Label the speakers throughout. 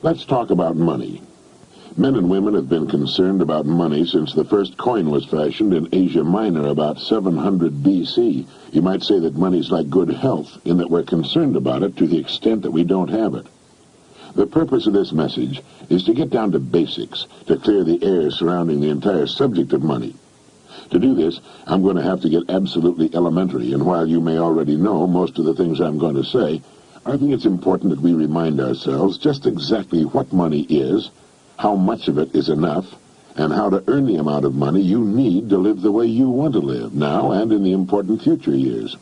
Speaker 1: Let's talk about money. Men and women have been concerned about money since the first coin was fashioned in Asia Minor about 700 B.C. You might say that money's like good health, in that we're concerned about it to the extent that we don't have it. The purpose of this message is to get down to basics, to clear the air surrounding the entire subject of money. To do this, I'm going to have to get absolutely elementary, and while you may already know most of the things I'm going to say, I think it's important that we remind ourselves just exactly what money is, how much of it is enough, and how to earn the amount of money you need to live the way you want to live, now and in the important future years.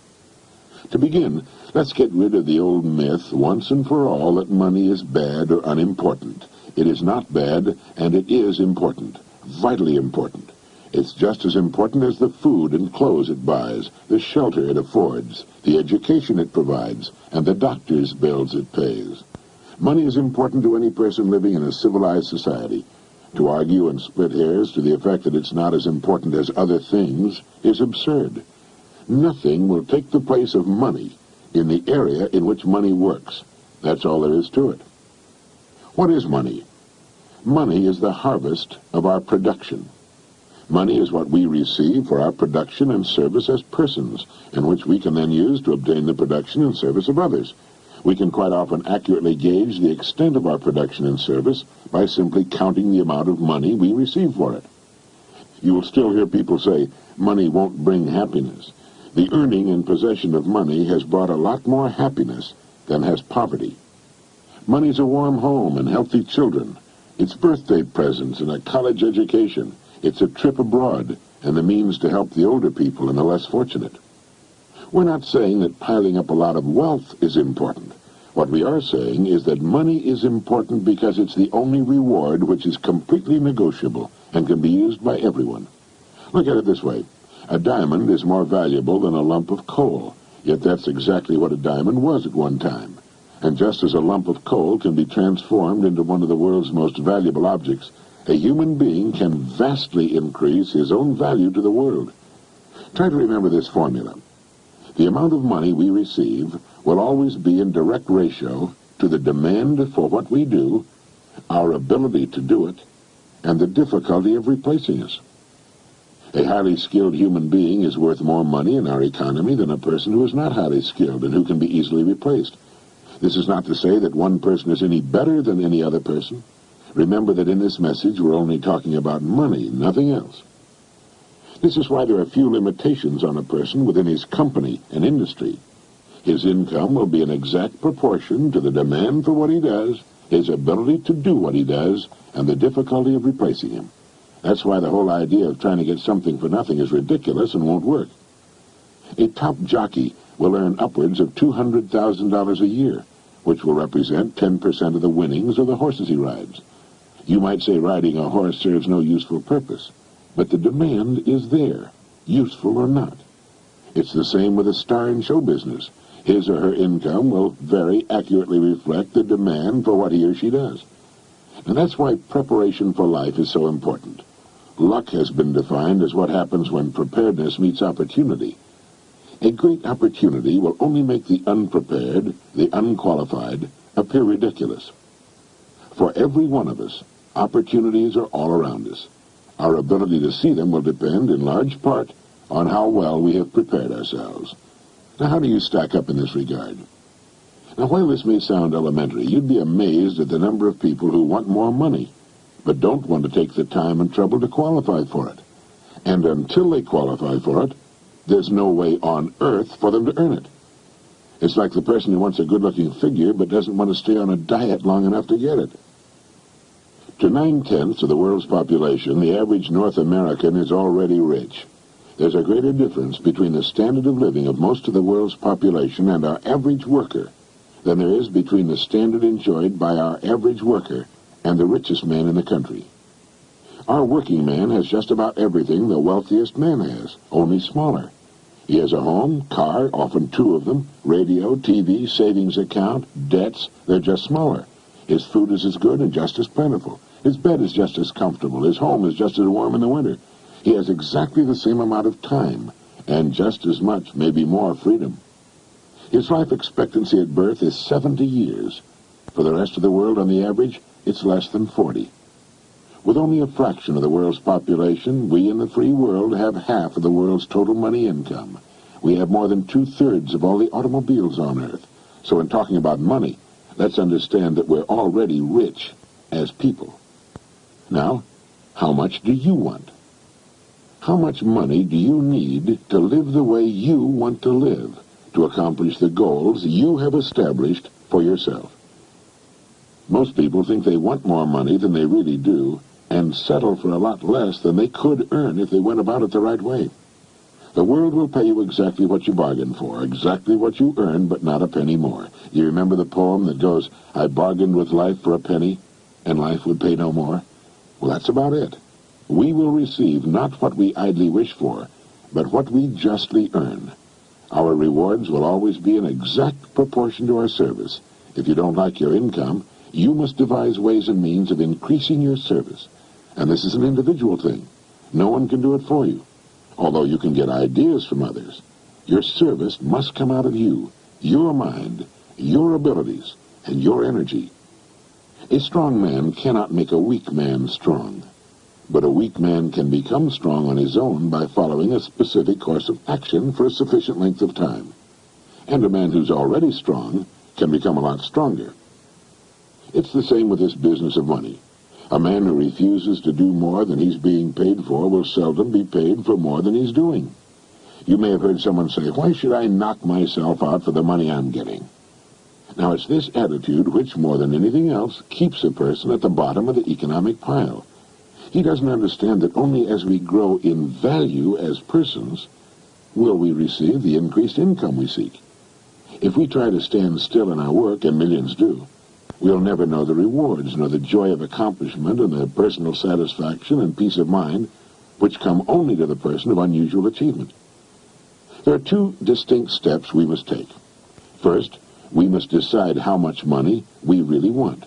Speaker 1: To begin, let's get rid of the old myth, once and for all, that money is bad or unimportant. It is not bad, and it is important, vitally important. It's just as important as the food and clothes it buys, the shelter it affords, the education it provides, and the doctor's bills it pays. Money is important to any person living in a civilized society. To argue and split hairs to the effect that it's not as important as other things is absurd. Nothing will take the place of money in the area in which money works. That's all there is to it. What is money? Money is the harvest of our production. Money is what we receive for our production and service as persons, and which we can then use to obtain the production and service of others. We can quite often accurately gauge the extent of our production and service by simply counting the amount of money we receive for it. You will still hear people say, money won't bring happiness. The earning and possession of money has brought a lot more happiness than has poverty. Money's a warm home and healthy children. It's birthday presents and a college education. It's a trip abroad and the means to help the older people and the less fortunate. We're not saying that piling up a lot of wealth is important. What we are saying is that money is important because it's the only reward which is completely negotiable and can be used by everyone. Look at it this way. A diamond is more valuable than a lump of coal, yet that's exactly what a diamond was at one time. And just as a lump of coal can be transformed into one of the world's most valuable objects, a human being can vastly increase his own value to the world. Try to remember this formula. The amount of money we receive will always be in direct ratio to the demand for what we do, our ability to do it, and the difficulty of replacing us. A highly skilled human being is worth more money in our economy than a person who is not highly skilled and who can be easily replaced. This is not to say that one person is any better than any other person. Remember that in this message we're only talking about money, nothing else. This is why there are few limitations on a person within his company and industry. His income will be in exact proportion to the demand for what he does, his ability to do what he does, and the difficulty of replacing him. That's why the whole idea of trying to get something for nothing is ridiculous and won't work. A top jockey will earn upwards of $200,000 a year, which will represent 10% of the winnings of the horses he rides. You might say riding a horse serves no useful purpose. But the demand is there, useful or not. It's the same with a star in show business. His or her income will very accurately reflect the demand for what he or she does. And that's why preparation for life is so important. Luck has been defined as what happens when preparedness meets opportunity. A great opportunity will only make the unprepared, the unqualified, appear ridiculous. For every one of us, opportunities are all around us. Our ability to see them will depend, in large part, on how well we have prepared ourselves. Now, how do you stack up in this regard? Now, while this may sound elementary, you'd be amazed at the number of people who want more money, but don't want to take the time and trouble to qualify for it. And until they qualify for it, there's no way on earth for them to earn it. It's like the person who wants a good-looking figure but doesn't want to stay on a diet long enough to get it. To 9/10 of the world's population, the average North American is already rich. There's a greater difference between the standard of living of most of the world's population and our average worker than there is between the standard enjoyed by our average worker and the richest man in the country. Our working man has just about everything the wealthiest man has, only smaller. He has a home, car, often two of them, radio, TV, savings account, debts. They're just smaller. His food is as good and just as plentiful. His bed is just as comfortable. His home is just as warm in the winter. He has exactly the same amount of time, and just as much, maybe more, freedom. His life expectancy at birth is 70 years, For the rest of the world, on the average, it's less than 40. With only a fraction of the world's population, we in the free world have half of the world's total money income. We have more than 2/3 of all the automobiles on Earth. So in talking about money, let's understand that we're already rich as people. Now, how much do you want? How much money do you need to live the way you want to live, to accomplish the goals you have established for yourself? Most people think they want more money than they really do, and settle for a lot less than they could earn if they went about it the right way. The world will pay you exactly what you bargained for, exactly what you earn, but not a penny more. You remember the poem that goes, "I bargained with life for a penny, and life would pay no more"? Well, that's about it. We will receive not what we idly wish for, but what we justly earn. Our rewards will always be in exact proportion to our service. If you don't like your income, you must devise ways and means of increasing your service. And this is an individual thing. No one can do it for you, although you can get ideas from others. Your service must come out of you, your mind, your abilities, and your energy. A strong man cannot make a weak man strong, but a weak man can become strong on his own by following a specific course of action for a sufficient length of time. And a man who's already strong can become a lot stronger. It's the same with this business of money. A man who refuses to do more than he's being paid for will seldom be paid for more than he's doing. You may have heard someone say, "Why should I knock myself out for the money I'm getting?" Now, it's this attitude which, more than anything else, keeps a person at the bottom of the economic pile. He doesn't understand that only as we grow in value as persons will we receive the increased income we seek. If we try to stand still in our work, and millions do, we'll never know the rewards, nor the joy of accomplishment and the personal satisfaction and peace of mind which come only to the person of unusual achievement. There are two distinct steps we must take. First, we must decide how much money we really want.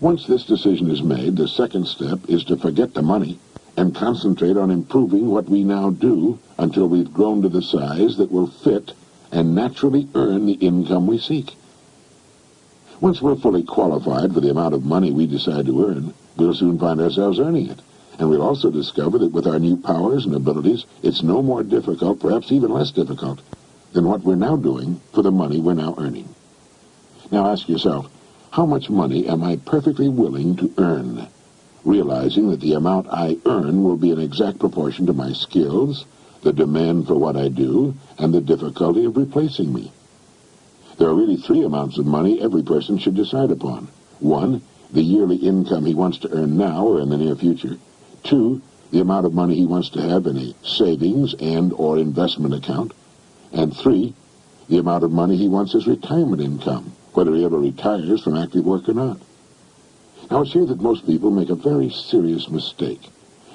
Speaker 1: Once this decision is made, the second step is to forget the money and concentrate on improving what we now do until we've grown to the size that will fit and naturally earn the income we seek. Once we're fully qualified for the amount of money we decide to earn, we'll soon find ourselves earning it. And we'll also discover that with our new powers and abilities, it's no more difficult, perhaps even less difficult, than what we're now doing for the money we're now earning. Now ask yourself, how much money am I perfectly willing to earn, realizing that the amount I earn will be in exact proportion to my skills, the demand for what I do, and the difficulty of replacing me? There are really three amounts of money every person should decide upon. One, the yearly income he wants to earn now or in the near future. Two, the amount of money he wants to have in a savings and or investment account. And three, the amount of money he wants as retirement income, whether he ever retires from active work or not. Now, it's here that most people make a very serious mistake.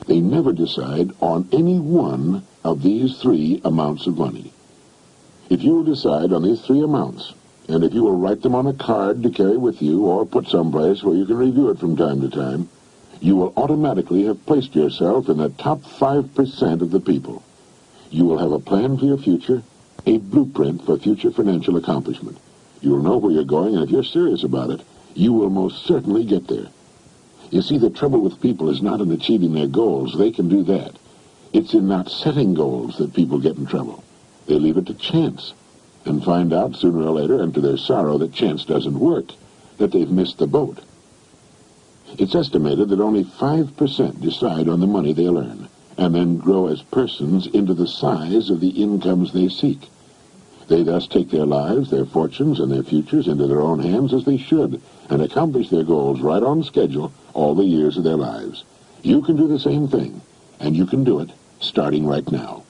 Speaker 1: They never decide on any one of these three amounts of money. If you will decide on these three amounts, and if you will write them on a card to carry with you or put someplace where you can review it from time to time, you will automatically have placed yourself in the top 5% of the people. You will have a plan for your future, a blueprint for future financial accomplishment. You will know where you're going, and if you're serious about it, you will most certainly get there. You see, the trouble with people is not in achieving their goals. They can do that. It's in not setting goals that people get in trouble. They leave it to chance and find out sooner or later, and to their sorrow, that chance doesn't work, that they've missed the boat. It's estimated that only 5% decide on the money they'll earn, and then grow as persons into the size of the incomes they seek. They thus take their lives, their fortunes, and their futures into their own hands as they should, and accomplish their goals right on schedule all the years of their lives. You can do the same thing, and you can do it starting right now.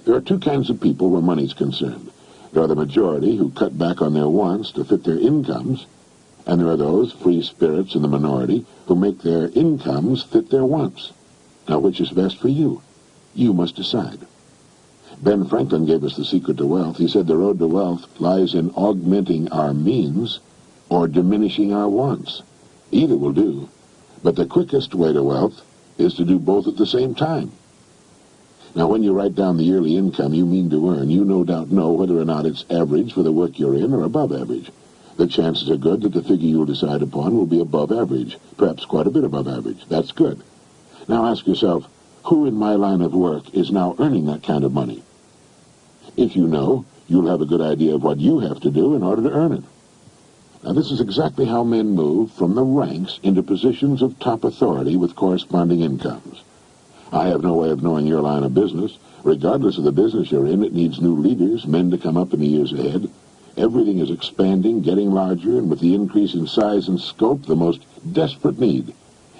Speaker 1: There are two kinds of people where money's concerned. There are the majority who cut back on their wants to fit their incomes, and there are those free spirits in the minority who make their incomes fit their wants. Now, which is best for you? You must decide. Ben Franklin gave us the secret to wealth. He said the road to wealth lies in augmenting our means or diminishing our wants. Either will do, but the quickest way to wealth is to do both at the same time. Now, when you write down the yearly income you mean to earn, you no doubt know whether or not it's average for the work you're in or above average. The chances are good that the figure you'll decide upon will be above average, perhaps quite a bit above average. That's good. Now ask yourself, who in my line of work is now earning that kind of money? If you know, you'll have a good idea of what you have to do in order to earn it. Now, this is exactly how men move from the ranks into positions of top authority with corresponding incomes. I have no way of knowing your line of business. Regardless of the business you're in, it needs new leaders, men to come up in the years ahead. Everything is expanding, getting larger, and with the increase in size and scope, the most desperate need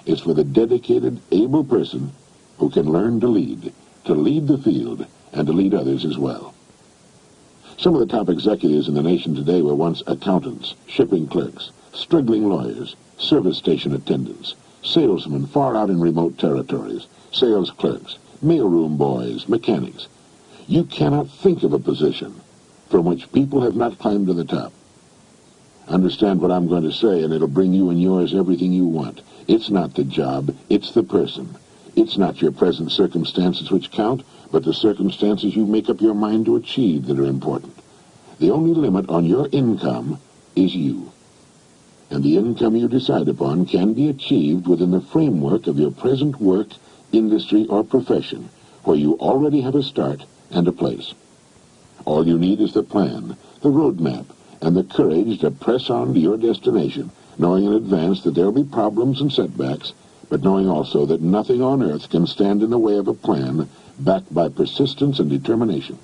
Speaker 1: is for the dedicated, able person who can learn to lead the field, and to lead others as well. Some of the top executives in the nation today were once accountants, shipping clerks, struggling lawyers, service station attendants, salesmen far out in remote territories, sales clerks, mailroom boys, mechanics. You cannot think of a position from which people have not climbed to the top. Understand what I'm going to say, and it'll bring you and yours everything you want. It's not the job, it's the person. It's not your present circumstances which count, but the circumstances you make up your mind to achieve that are important. The only limit on your income is you. And the income you decide upon can be achieved within the framework of your present work, industry, or profession, where you already have a start and a place. All you need is the plan, the roadmap, and the courage to press on to your destination, knowing in advance that there will be problems and setbacks, but knowing also that nothing on earth can stand in the way of a plan backed by persistence and determination.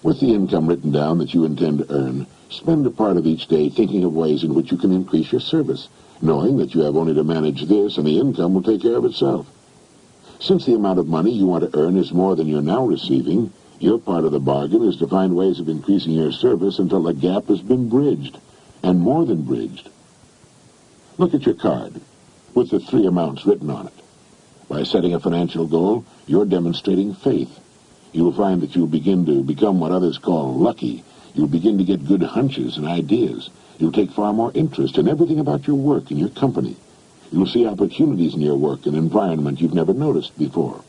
Speaker 1: With the income written down that you intend to earn, spend a part of each day thinking of ways in which you can increase your service, knowing that you have only to manage this and the income will take care of itself. Since the amount of money you want to earn is more than you're now receiving, your part of the bargain is to find ways of increasing your service until the gap has been bridged, and more than bridged. Look at your card, with the 3 amounts written on it. By setting a financial goal, you're demonstrating faith. You'll find that you'll begin to become what others call lucky. You'll begin to get good hunches and ideas. You'll take far more interest in everything about your work and your company. You'll see opportunities in your work and environment you've never noticed before.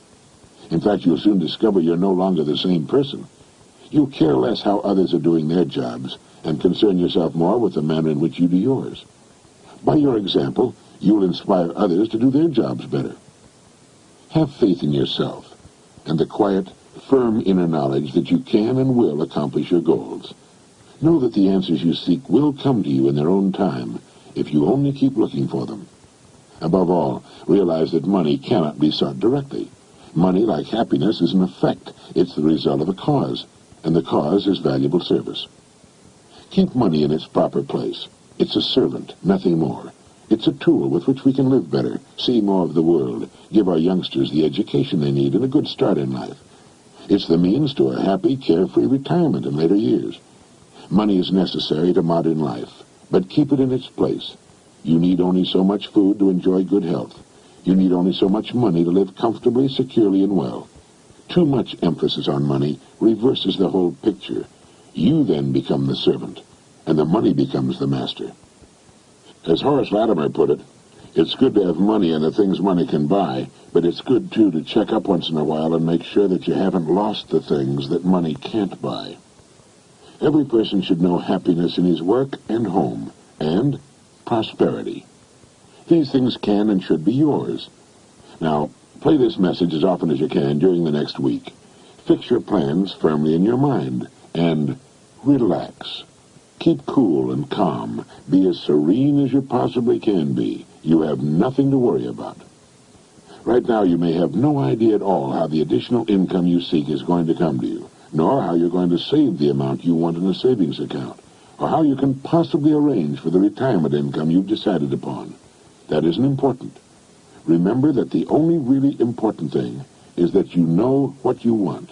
Speaker 1: In fact, you'll soon discover you're no longer the same person. You'll care less how others are doing their jobs and concern yourself more with the manner in which you do yours. By your example, you'll inspire others to do their jobs better. Have faith in yourself and the quiet, firm inner knowledge that you can and will accomplish your goals. Know that the answers you seek will come to you in their own time if you only keep looking for them. Above all, realize that money cannot be sought directly. Money, like happiness, is an effect. It's the result of a cause, and the cause is valuable service. Keep money in its proper place. It's a servant, nothing more. It's a tool with which we can live better, see more of the world, give our youngsters the education they need and a good start in life. It's the means to a happy, carefree retirement in later years. Money is necessary to modern life, but keep it in its place. You need only so much food to enjoy good health. You need only so much money to live comfortably, securely, and well. Too much emphasis on money reverses the whole picture. You then become the servant, and the money becomes the master. As Horace Latimer put it, it's good to have money and the things money can buy, but it's good, too, to check up once in a while and make sure that you haven't lost the things that money can't buy. Every person should know happiness in his work and home, and prosperity. These things can and should be yours. Now, play this message as often as you can during the next week. Fix your plans firmly in your mind, and relax. Keep cool and calm. Be as serene as you possibly can be. You have nothing to worry about. Right now, you may have no idea at all how the additional income you seek is going to come to you, nor how you're going to save the amount you want in a savings account, or how you can possibly arrange for the retirement income you've decided upon. That isn't important. Remember that the only really important thing is that you know what you want.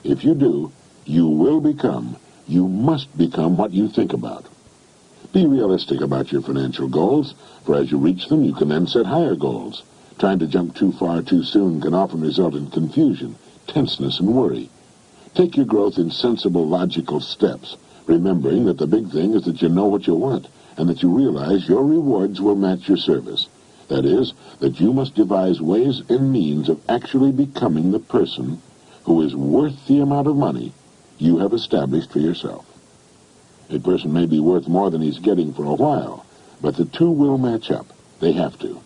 Speaker 1: If you do, you must become what you think about. Be realistic about your financial goals, for as you reach them, you can then set higher goals. Trying to jump too far too soon can often result in confusion, tenseness, and worry. Take your growth in sensible, logical steps, remembering that the big thing is that you know what you want, and that you realize your rewards will match your service. That is, that you must devise ways and means of actually becoming the person who is worth the amount of money you have established for yourself. A person may be worth more than he's getting for a while, but the two will match up. They have to.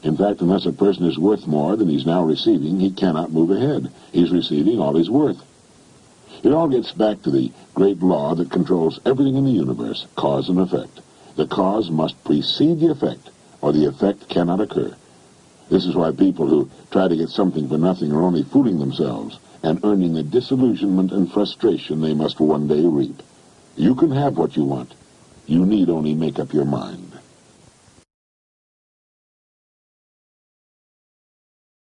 Speaker 1: In fact, unless a person is worth more than he's now receiving, he cannot move ahead. He's receiving all he's worth. It all gets back to the great law that controls everything in the universe, cause and effect. The cause must precede the effect, or the effect cannot occur. This is why people who try to get something for nothing are only fooling themselves and earning the disillusionment and frustration they must one day reap. You can have what you want. You need only make up your mind.